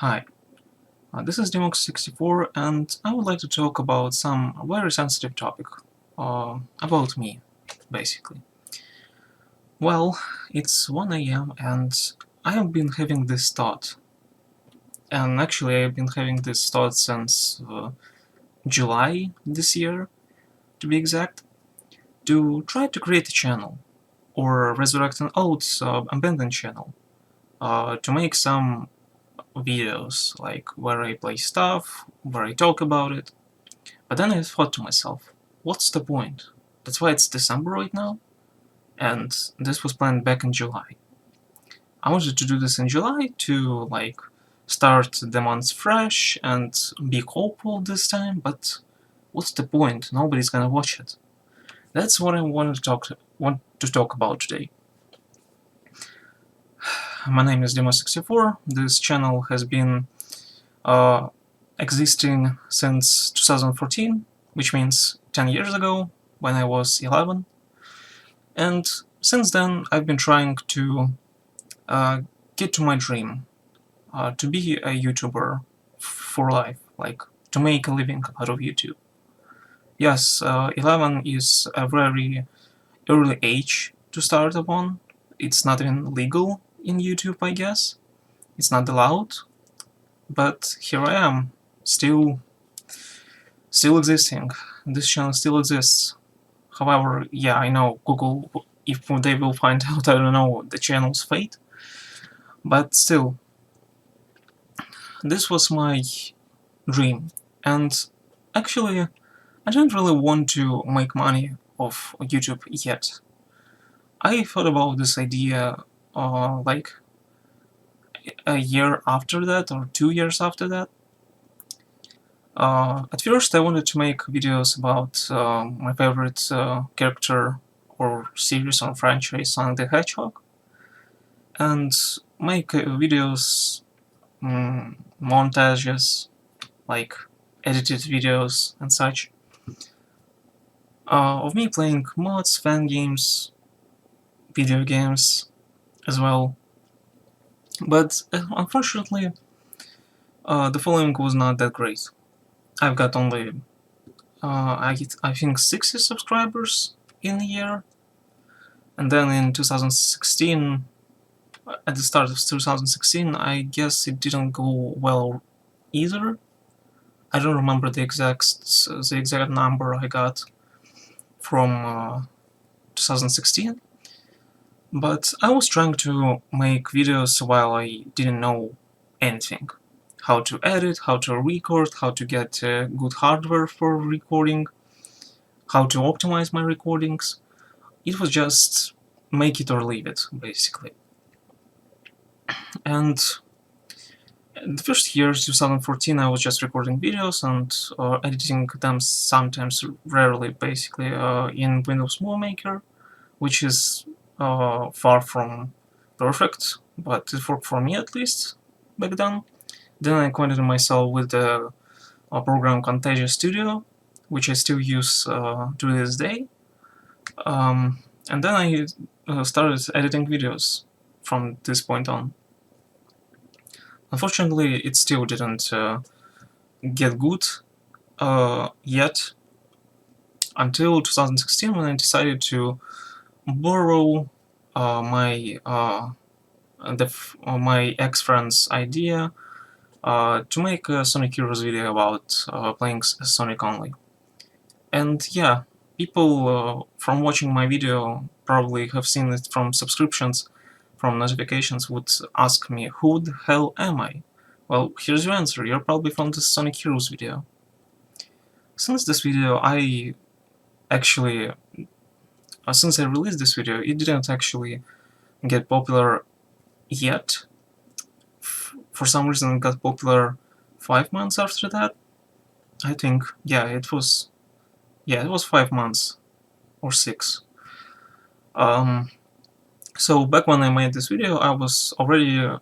Hi, this is Demox64 and I would like to talk about some very sensitive topic about me, basically. Well, it's 1 AM and I have been having this thought, and actually I've been having this thought since July this year, to be exact, to try to create a channel, or resurrect an old abandoned channel, to make some videos, like where I play stuff, where I talk about it. But then I thought to myself, what's the point? That's why it's December right now, and this was planned back in July. I wanted to do this in July to, like, start the month fresh and be hopeful this time, but what's the point? Nobody's gonna watch it. That's what I want to talk about today. My name is Demo64. This channel has been uh, existing since 2014, which means 10 years ago, when I was 11. And since then, I've been trying to get to my dream, to be a YouTuber for life, like to make a living out of YouTube. Yes, 11 is a very early age to start upon. It's not even legal in YouTube, I guess. It's not allowed, but here I am, still existing. This channel still exists. However, yeah, I know Google, if they will find out, I don't know, the channel's fate, but still, this was my dream, and actually, I didn't really want to make money off YouTube yet. I thought about this idea like a year after that, or 2 years after that. At first I wanted to make videos about my favorite character or series or franchise, Sonic the Hedgehog, and make videos, montages, like edited videos and such, of me playing mods, fan games, video games as well. But unfortunately, the following was not that great. I've got only, I think, 60 subscribers in a year, and then in 2016, at the start of 2016, I guess it didn't go well either. I don't remember the exact number I got from 2016, but I was trying to make videos while I didn't know anything. How to edit, how to record, how to get good hardware for recording, how to optimize my recordings. It was just make it or leave it, basically. And the first year, 2014, I was just recording videos and editing them sometimes, rarely, basically, in Windows Movie Maker, which is far from perfect, but it worked for me at least back then. Then I acquainted myself with the program Camtasia Studio, which I still use to this day. And then I started editing videos from this point on. Unfortunately, it still didn't get good yet, until 2016, when I decided to borrow my ex-friend's idea to make a Sonic Heroes video about playing Sonic only. And yeah, people from watching my video probably have seen it from subscriptions, from notifications, would ask me, who the hell am I? Well, here's your answer, you're probably from the Sonic Heroes video. Since this video, since I released this video, it didn't actually get popular yet. For some reason it got popular 5 months after that. I think, yeah, it was 5 months or 6. So back when I made this video, I was already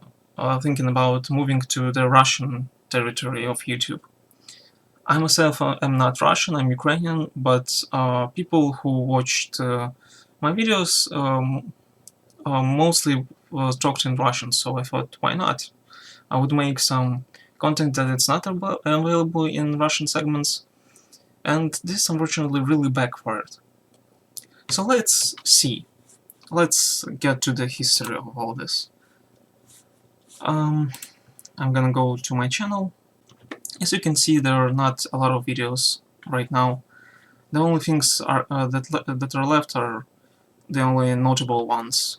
thinking about moving to the Russian territory of YouTube. I myself am not Russian, I'm Ukrainian, but people who watched my videos mostly talked in Russian, so I thought, why not? I would make some content that it's not available in Russian segments, and this unfortunately really backfired. So let's see. Let's get to the history of all this. I'm gonna go to my channel. As you can see, there are not a lot of videos right now. The only things that are left are the only notable ones.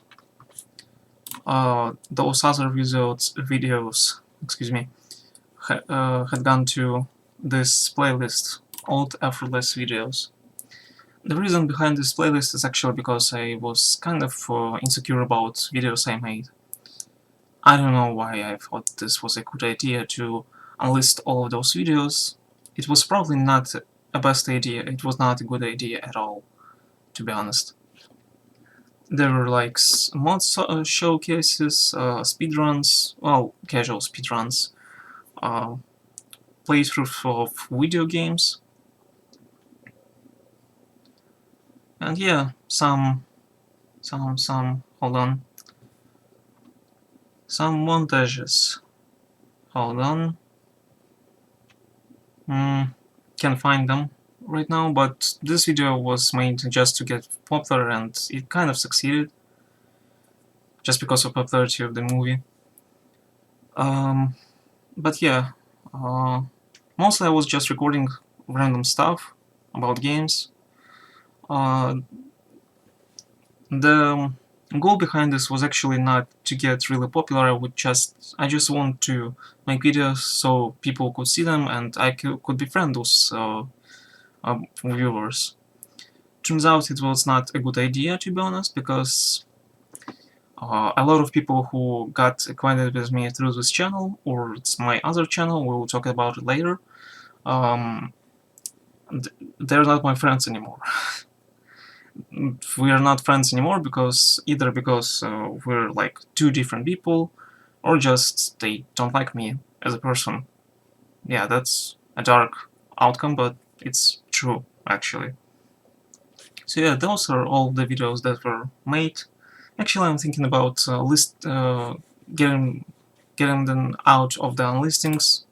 Those other videos, excuse me, had gone to this playlist, old effortless videos. The reason behind this playlist is actually because I was kind of insecure about videos I made. I don't know why I thought this was a good idea to unlist all of those videos. It was probably not a best idea, it was not a good idea at all, to be honest. There were like mod showcases, speedruns, well, casual speedruns, playthrough of video games, and yeah, hold on, some montages. Hold on. Can't find them right now, but this video was made just to get popular, and it kind of succeeded, just because of popularity of the movie. But yeah, mostly I was just recording random stuff about games. The goal behind this was actually not to get really popular. I just want to make videos so people could see them and I could befriend those viewers. Turns out it was not a good idea, to be honest, because a lot of people who got acquainted with me through this channel, or it's my other channel, we will talk about it later, they're not my friends anymore. We are not friends anymore because either because we're like two different people, or just they don't like me as a person. Yeah, that's a dark outcome, but it's true, actually. So yeah, those are all the videos that were made. Actually, I'm thinking about getting them out of the unlistings,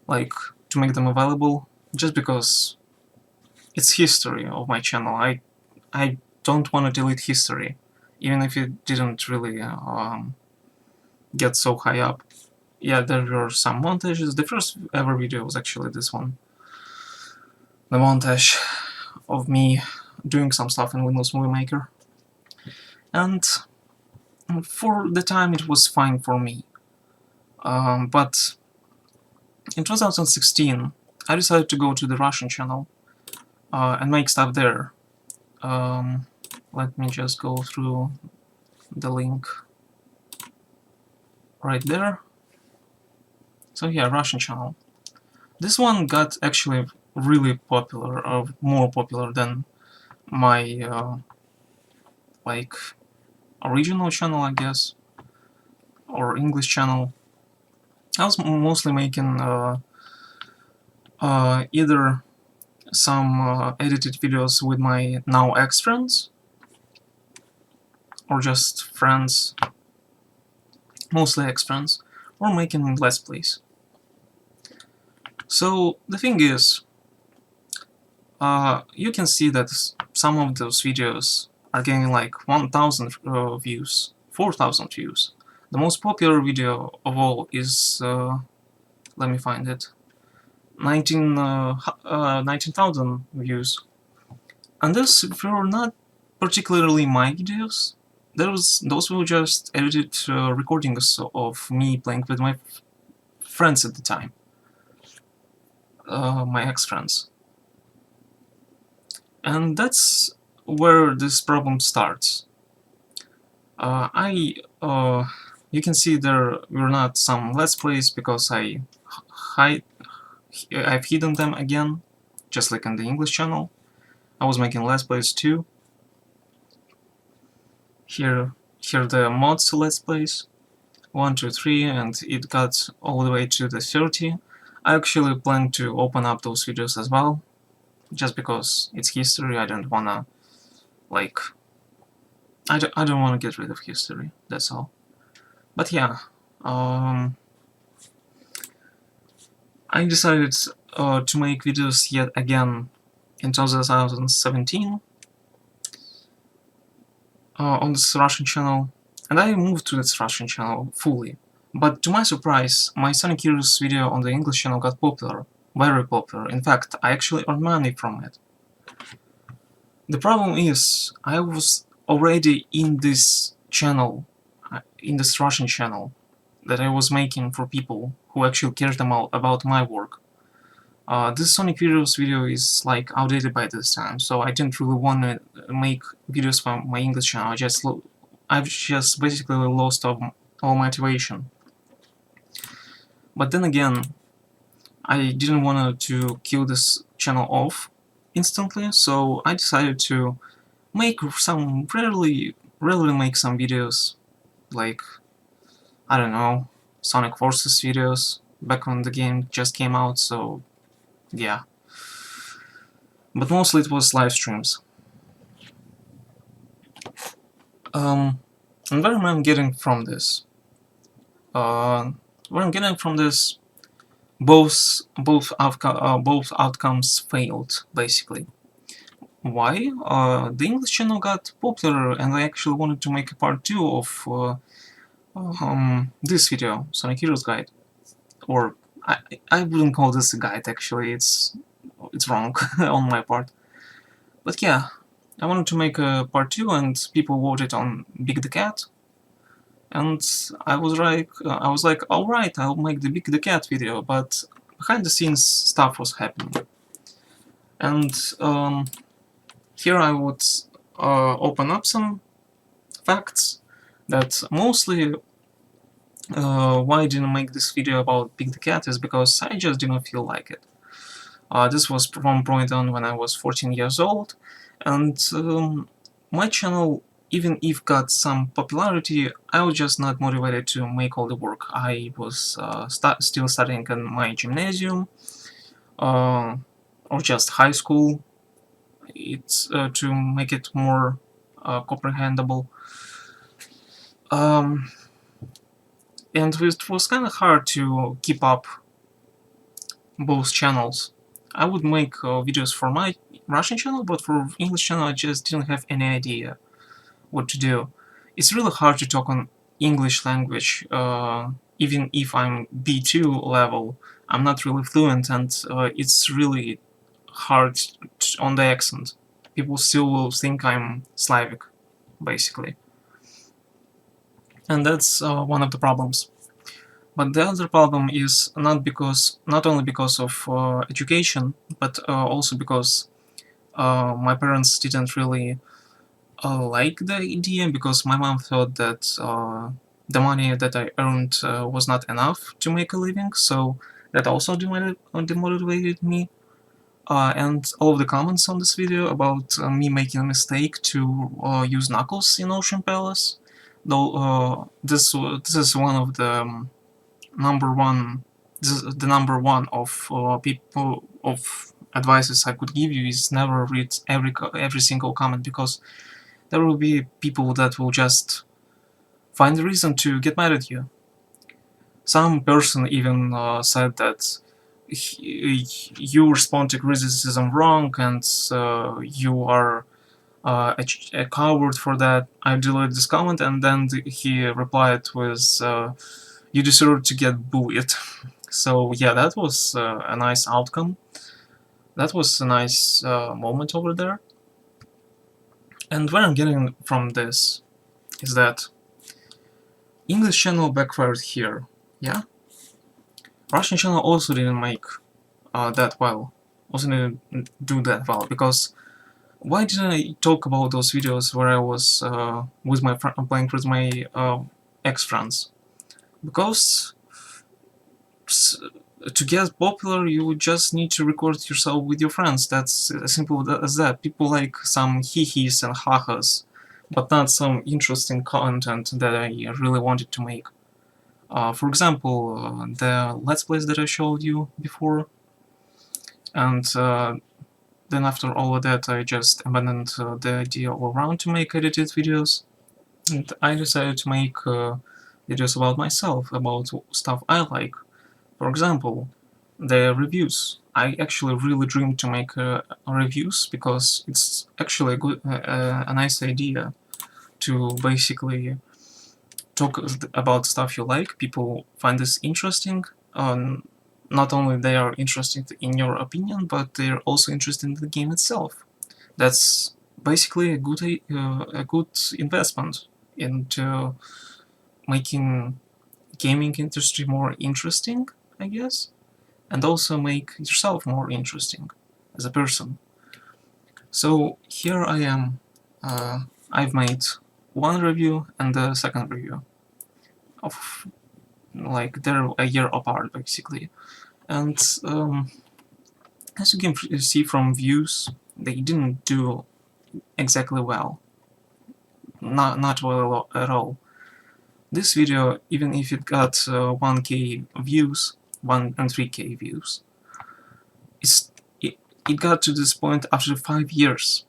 like to make them available, just because it's history of my channel. I don't want to delete history, even if it didn't really get so high up. Yeah, there were some montages. The first ever video was actually this one. The montage of me doing some stuff in Windows Movie Maker. And for the time it was fine for me. But in 2016 I decided to go to the Russian channel and make stuff there. Let me just go through the link right there. So yeah, Russian channel. This one got actually really popular, more popular than my like original channel, I guess, or English channel. I was mostly making either some edited videos with my now ex-friends, or just friends, mostly ex-friends, or making Let's Plays. So the thing is, you can see that some of those videos are getting like 1,000 views, 4,000 views. The most popular video of all is, let me find it, 19,000 views. And those were not particularly my videos. Those were just edited recordings of me playing with my friends at the time, my ex-friends. And that's where this problem starts. You can see there were not some Let's Plays because I've hidden them again, just like in the English channel. I was making Let's Plays too. Here the mods Let's Plays, 1, 2, 3, and it got all the way to the 30. I actually plan to open up those videos as well, just because it's history. I don't wanna, I don't wanna get rid of history, that's all. But yeah, Um, I decided to make videos yet again in 2017 on this Russian channel, and I moved to this Russian channel fully. But to my surprise, my Sonic Heroes video on the English channel got popular, very popular. In fact, I actually earned money from it. The problem is, I was already in this channel, in this Russian channel, that I was making for people who actually cared about my work. This Sonic Heroes video is like outdated by this time, so I didn't really want to make videos for my English channel. I've just basically lost all motivation. But then again, I didn't want to kill this channel off instantly, so I decided to make some rarely make some videos, like, I don't know, Sonic Forces videos back when the game just came out, so yeah. But mostly it was live streams. And what am I getting from this? What I'm getting from this, both outcomes failed, basically. Why? The English channel got popular, and I actually wanted to make a part 2 of this video, Sonic Heroes Guide. Or I wouldn't call this a guide, actually. It's wrong on my part. But yeah, I wanted to make a part 2, and people voted on Big the Cat. And I was like, alright, I'll make the Big the Cat video, but behind the scenes stuff was happening. And here I would open up some facts that mostly why I didn't make this video about Big the Cat is because I just didn't feel like it. This was from point on when I was 14 years old, and my channel, even if got some popularity, I was just not motivated to make all the work. I was still studying in my gymnasium, or just high school, to make it more comprehensible. And it was kind of hard to keep up both channels. I would make videos for my Russian channel, but for English channel I just didn't have any idea what to do. It's really hard to talk on English language, even if I'm B2 level. I'm not really fluent, and it's really hard on the accent. People still will think I'm Slavic, basically. And that's one of the problems. But the other problem is not only because of education, but also because my parents didn't really like the idea, because my mom thought that the money that I earned was not enough to make a living, so that also demotivated me. And all of the comments on this video about me making a mistake to use Knuckles in Ocean Palace, though this is one of the number one of people of advices I could give you is never read every single comment, because there will be people that will just find a reason to get mad at you. Some person even said that you respond to criticism wrong, and you are a coward for that. I deleted this comment, and then he replied with you deserve to get bullied. So yeah, that was a nice outcome. That was a nice moment over there. And what I'm getting from this is that English channel backfired here, yeah? Russian channel also didn't make that well, also didn't do that well, because why didn't I talk about those videos where I was with my playing with my ex-friends? Because to get popular, you just need to record yourself with your friends. That's as simple as that. People like some hee-hees and ha-has, but not some interesting content that I really wanted to make. For example, the Let's Plays that I showed you before, and then after all of that I just abandoned the idea all around to make edited videos, and I decided to make videos about myself, about stuff I like. For example, the reviews. I actually really dream to make reviews because it's actually a nice idea to basically talk about stuff you like. People find this interesting. Not only they are interested in your opinion, but they're also interested in the game itself. That's basically a good investment into making gaming industry more interesting, I guess, and also make yourself more interesting as a person. So here I am. I've made one review and the second review of, like, they're a year apart basically. And as you can see from views, they didn't do exactly well. Not well at all. This video, even if it got 1k views, 1 and 3k views, it got to this point after 5 years.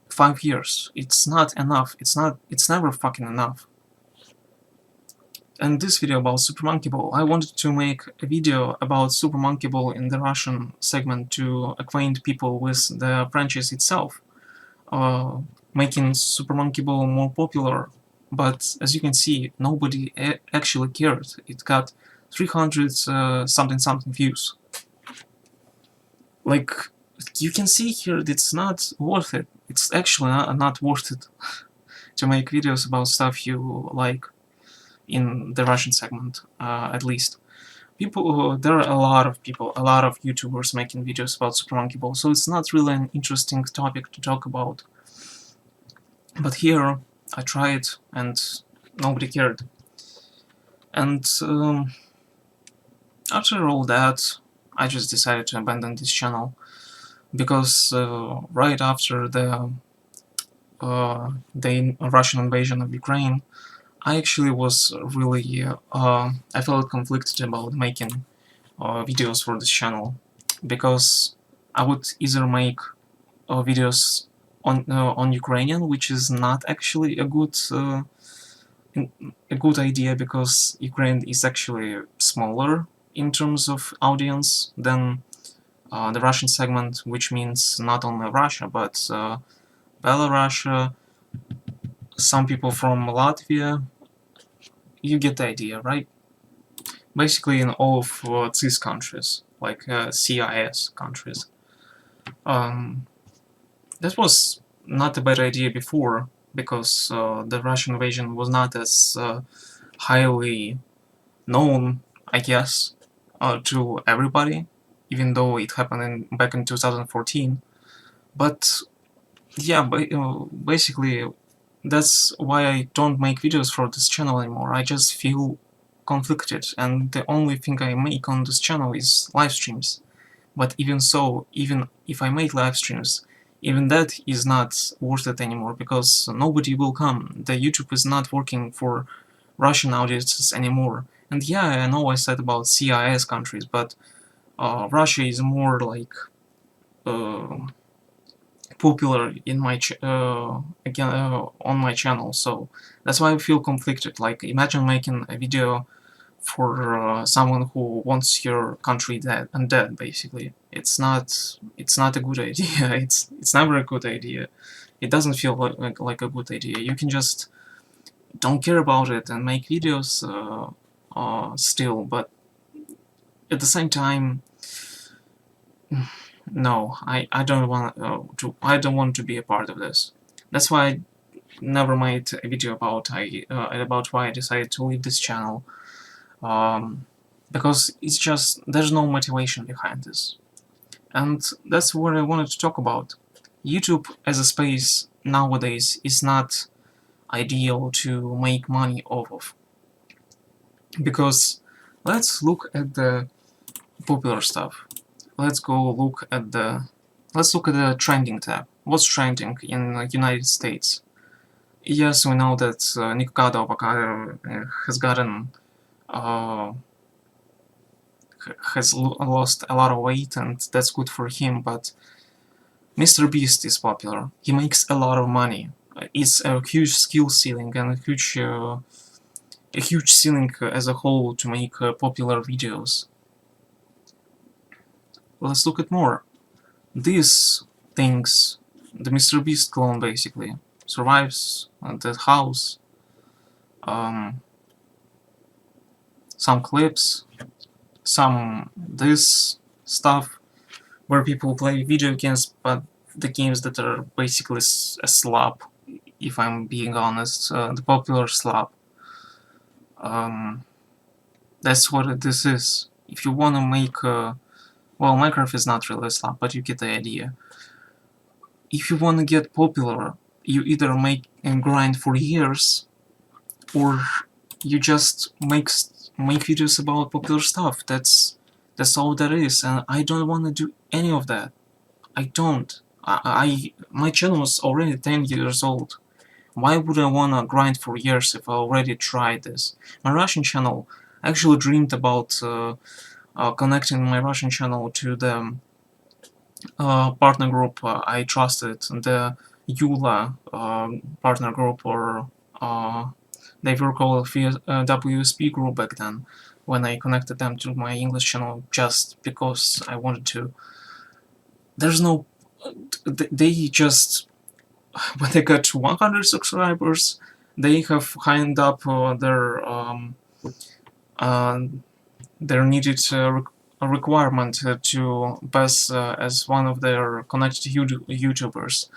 5 years. It's not enough. It's never fucking enough. And this video about Super Monkey Ball, I wanted to make a video about Super Monkey Ball in the Russian segment to acquaint people with the franchise itself, making Super Monkey Ball more popular. But as you can see, nobody actually cared. It got 300 something views. Like, you can see here, it's not worth it. It's actually not worth it to make videos about stuff you like in the Russian segment, at least. There are a lot of people, a lot of YouTubers making videos about Super Monkey Ball, so it's not really an interesting topic to talk about. But here, I tried, and nobody cared. And after all that, I just decided to abandon this channel, because right after the Russian invasion of Ukraine, I actually was really, I felt conflicted about making videos for this channel, because I would either make videos on Ukrainian, which is not actually a good idea, because Ukraine is actually smaller in terms of audience than the Russian segment, which means not only Russia, but Belarus, some people from Latvia. You get the idea, right? Basically in all of these countries, like CIS countries. That was not a bad idea before, because the Russian invasion was not as highly known, I guess, to everybody, even though it happened back in 2014. But yeah, basically that's why I don't make videos for this channel anymore. I just feel conflicted, and the only thing I make on this channel is live streams. But even so, even if I make live streams, even that is not worth it anymore, because nobody will come. The YouTube is not working for Russian audiences anymore. And yeah, I know I said about CIS countries, but Russia is more like popular in my on my channel, so that's why I feel conflicted. Like, imagine making a video for someone who wants your country dead, basically. It's not a good idea. It's never a good idea. It doesn't feel like a good idea. You can just don't care about it and make videos still, but at the same time, no, I don't want to be a part of this. That's why I never made a video about why I decided to leave this channel. Because it's just, there's no motivation behind this. And that's what I wanted to talk about. YouTube as a space nowadays is not ideal to make money off of. Because let's look at the popular stuff. Let's look at the trending tab. What's trending in the United States? Yes, we know that Nick has gotten has lost a lot of weight, and that's good for him, but Mr. Beast is popular. He makes a lot of money. It's a huge skill ceiling and a huge a huge ceiling as a whole to make popular videos. Let's look at more. These things, the Mr. Beast clone basically, survives the house, um, some clips, some this stuff where people play video games, but the games that are basically a slop, if I'm being honest, the popular slop. Um, that's what this is. If you want to make, well, Minecraft is not really a slop, but you get the idea. If you want to get popular, you either make and grind for years, or you just make videos about popular stuff. That's all that is, and I don't want to do any of that. I don't. My channel is already 10 years old. Why would I wanna grind for years if I already tried this? My Russian channel, I actually dreamed about connecting my Russian channel to the partner group I trusted, the EULA partner group, or they were called WSP group back then, when I connected them to my English channel just because I wanted to. There's no... they just... when they got to 100 subscribers, they have hined up their needed requirement to pass as one of their connected YouTubers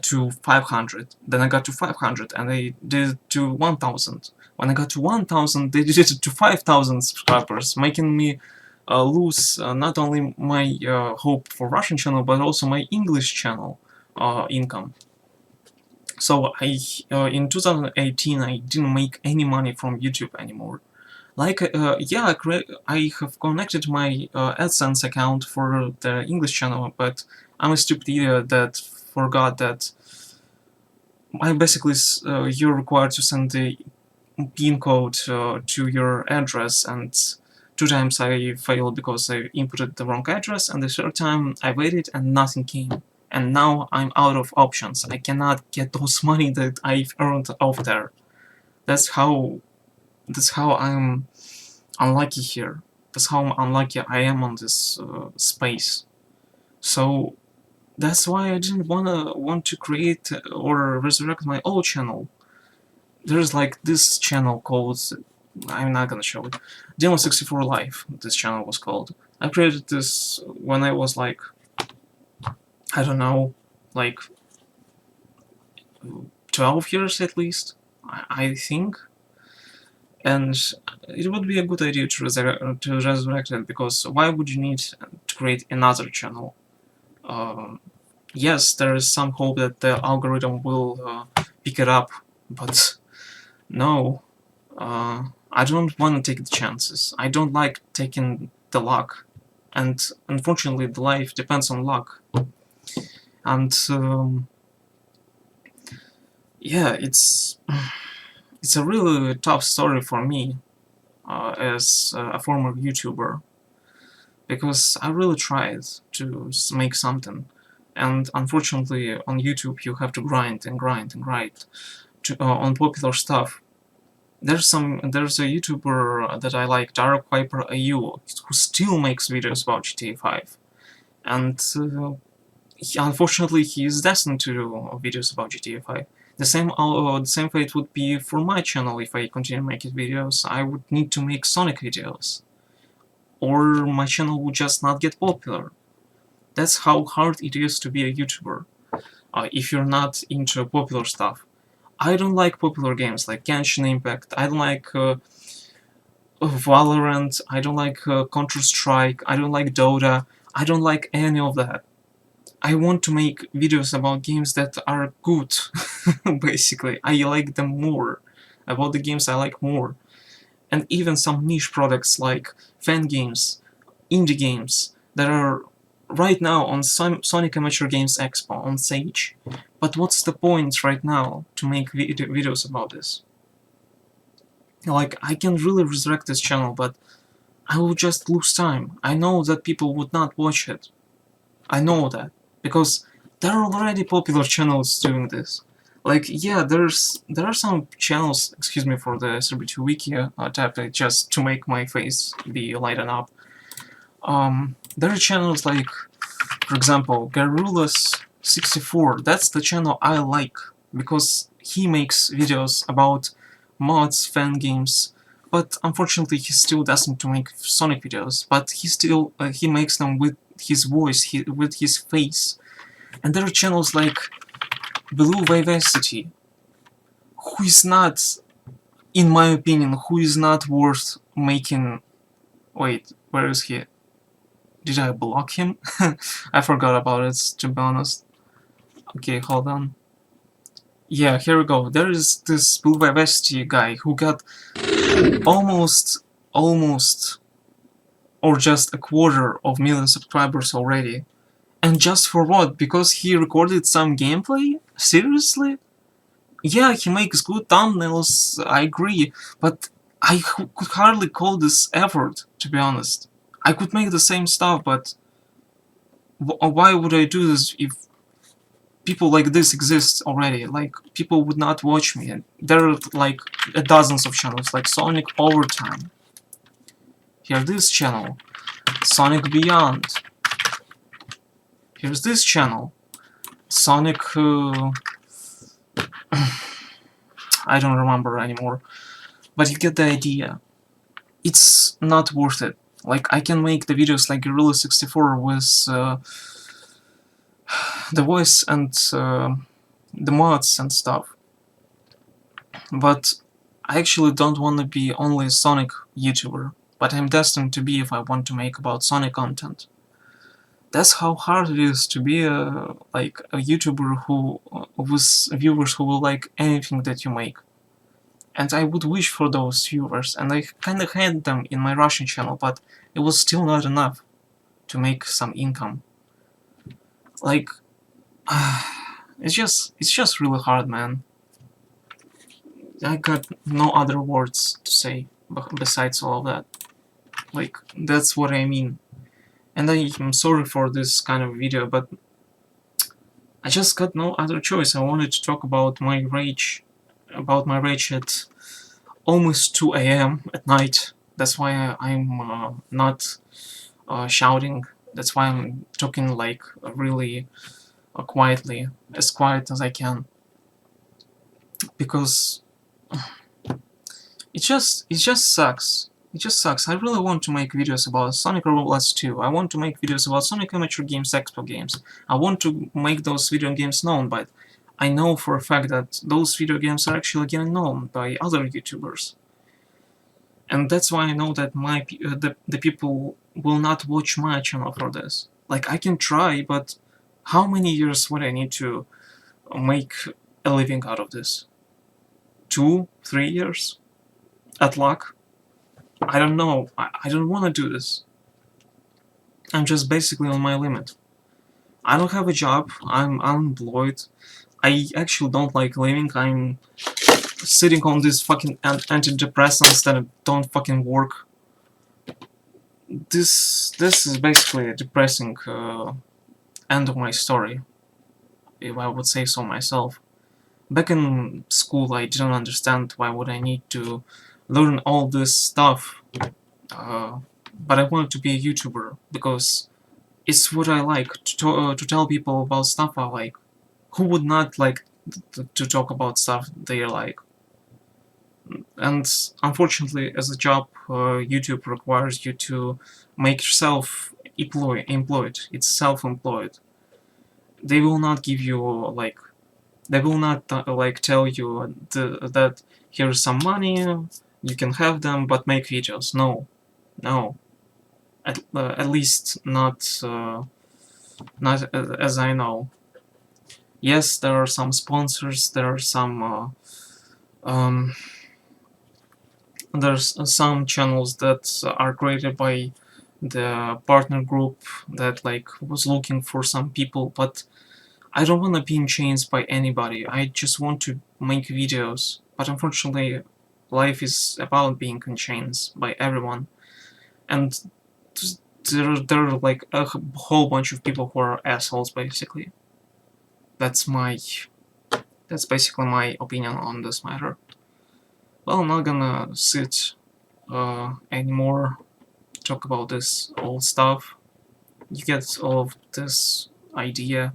to 500. Then I got to 500, and they did it to 1000. When I got to 1000, they did it to 5000 subscribers, making me lose not only my hope for Russian channel, but also my English channel income. So in 2018, I didn't make any money from YouTube anymore. Like, yeah, I have connected my AdSense account for the English channel, but I'm a stupid idiot that forgot that you're required to send the PIN code to your address, and 2 times I failed because I inputted the wrong address, and the third time I waited and nothing came. And now I'm out of options. I cannot get those money that I've earned off there. That's how I'm unlucky here. That's how unlucky I am on this space. So that's why I didn't want to create or resurrect my old channel. There's like this channel called, I'm not gonna show it, Demo64 Live, this channel was called. I created this when I was like, I don't know, like 12 years at least, I think. And it would be a good idea to resurrect it, because why would you need to create another channel? Yes, there is some hope that the algorithm will pick it up, but no. I don't want to take the chances. I don't like taking the luck. And unfortunately, the life depends on luck. And yeah, it's a really tough story for me as a former YouTuber, because I really tried to make something, and unfortunately on YouTube you have to grind and grind and grind on popular stuff. There's a YouTuber that I like, Dark Viper AU, who still makes videos about GTA 5, and unfortunately he is destined to do videos about GTA 5. The same fate would be for my channel. If I continue making videos, I would need to make Sonic videos, or my channel would just not get popular. That's how hard it is to be a YouTuber, if you're not into popular stuff. I don't like popular games like Genshin Impact, I don't like Valorant, I don't like Counter-Strike, I don't like Dota, I don't like any of that. I want to make videos about games that are good, basically. I like them more. About the games I like more. And even some niche products like fan games, indie games, that are right now on Sonic Amateur Games Expo, on Sage. But what's the point right now to make videos about this? Like, I can really resurrect this channel, but I will just lose time. I know that people would not watch it. I know that, because there are already popular channels doing this. Like, yeah, there are some channels, excuse me for the celebrity wiki tactic, just to make my face be lighten up. There are channels like, for example, Garrulus64. That's the channel I like because he makes videos about mods, fan games, but unfortunately he still doesn't make Sonic videos. But he makes them with his voice, with his face. And there are channels like Blue Vivacity, who is not, in my opinion, who is not worth making. Wait, where is he? Did I block him? I forgot about it, to be honest. Okay, hold on. Yeah, here we go. There is this Blue Vivacity guy who got almost, or just a quarter of million subscribers already. And just for what? Because he recorded some gameplay? Seriously? Yeah, he makes good thumbnails, I agree, but I could hardly call this effort, to be honest. I could make the same stuff, but why would I do this if people like this exist already? Like, people would not watch me. And there are like dozens of channels, like Sonic Overtime. Here's this channel, Sonic Beyond. Here's this channel, Sonic... I don't remember anymore. But you get the idea. It's not worth it. Like, I can make the videos like Gorilla64 with the voice and the mods and stuff. But I actually don't want to be only a Sonic YouTuber, but I'm destined to be if I want to make about Sonic content. That's how hard it is to be a YouTuber who with viewers who will like anything that you make. And I would wish for those viewers, and I kinda had them in my Russian channel, but it was still not enough to make some income. Like, it's just really hard, man. I got no other words to say besides all of that. Like, that's what I mean. And I'm sorry for this kind of video, but I just got no other choice. I wanted to talk about my rage at almost 2 a.m. at night. That's why I'm not shouting. That's why I'm talking like really quietly, as quiet as I can. Because it just sucks. It just sucks. I really want to make videos about Sonic Robots 2. I want to make videos about Sonic Amateur Games Expo games. I want to make those video games known, but I know for a fact that those video games are actually getting known by other YouTubers. And that's why I know that the people will not watch my channel for this. Like, I can try, but how many years would I need to make a living out of this? 2, 3 years? At luck? I don't know. I don't want to do this. I'm just basically on my limit. I don't have a job. I'm unemployed. I actually don't like living. I'm sitting on these fucking antidepressants that don't fucking work. This is basically a depressing end of my story, if I would say so myself. Back in school, I didn't understand why would I need to learn all this stuff, but I wanted to be a YouTuber because it's what I like, to tell people about stuff I like. Who would not like to talk about stuff they like? And unfortunately, as a job, YouTube requires you to make yourself employed. It's self-employed. They will not give you like, they will not like tell you that here's some money, you can have them, but make videos. No, no. At least not as I know. Yes, there are some sponsors. There are some there's some channels that are created by the partner group that like was looking for some people, but I don't want to be in chains by anybody. I just want to make videos, but unfortunately life is about being in chains by everyone, and there are like a whole bunch of people who are assholes basically. That's my That's basically my opinion on this matter. Well, I'm not gonna sit anymore, talk about this old stuff. You get all of this idea.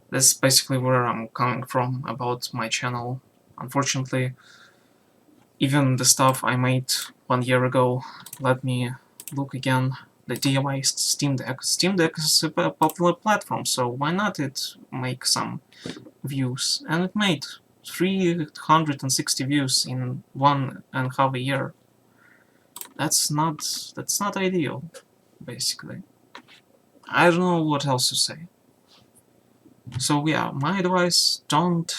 That's basically where I'm coming from about my channel. Unfortunately, even the stuff I made 1 year ago, let me look again. The DIY Steam Deck. Steam Deck is a popular platform, so why not it make some views? And it made 360 views in 1.5 year. That's not ideal, basically. I don't know what else to say. So yeah, my advice: don't.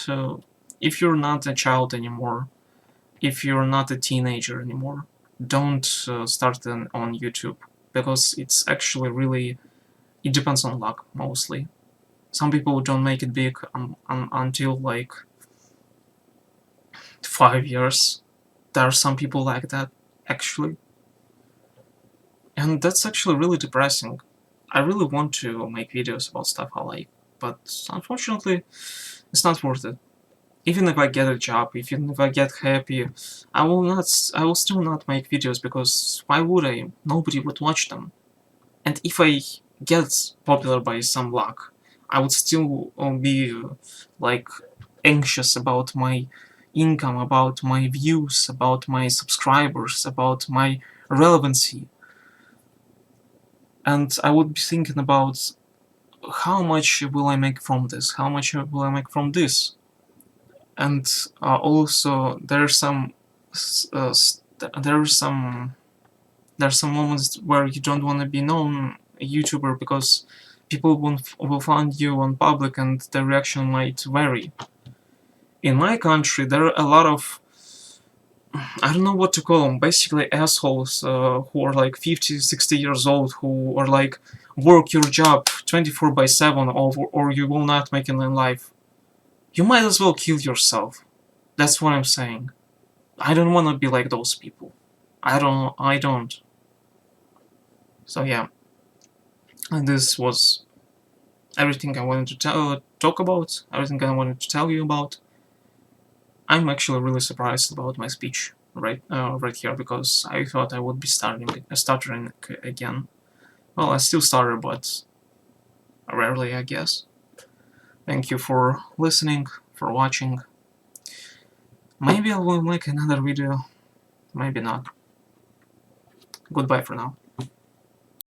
If you're not a child anymore, if you're not a teenager anymore, don't start on YouTube, because it's actually really, it depends on luck mostly. Some people don't make it big until like 5 years. There are some people like that, actually, and that's actually really depressing. I really want to make videos about stuff I like, but unfortunately, it's not worth it. Even if I get a job, even if I get happy, I will still not make videos, because why would I? Nobody would watch them. And if I get popular by some luck, I would still be like anxious about my income, about my views, about my subscribers, about my relevancy. And I would be thinking about how much will I make from this? How much will I make from this? And also there's some uh, there's some moments where you don't want to be known a YouTuber, because people will find you on public and the reaction might vary. In my country, there are a lot of, I don't know what to call them, basically assholes who are like 50, 60 years old, who are like, work your job 24/7, or you will not make it in life. You might as well kill yourself. That's what I'm saying. I don't want to be like those people. I don't. So yeah, and this was everything I wanted to talk about, everything I wanted to tell you about. I'm actually really surprised about my speech right here, because I thought I would be stuttering again. Well, I still stutter, but rarely, I guess. Thank you for listening, for watching. Maybe I will make another video, maybe not. Goodbye for now.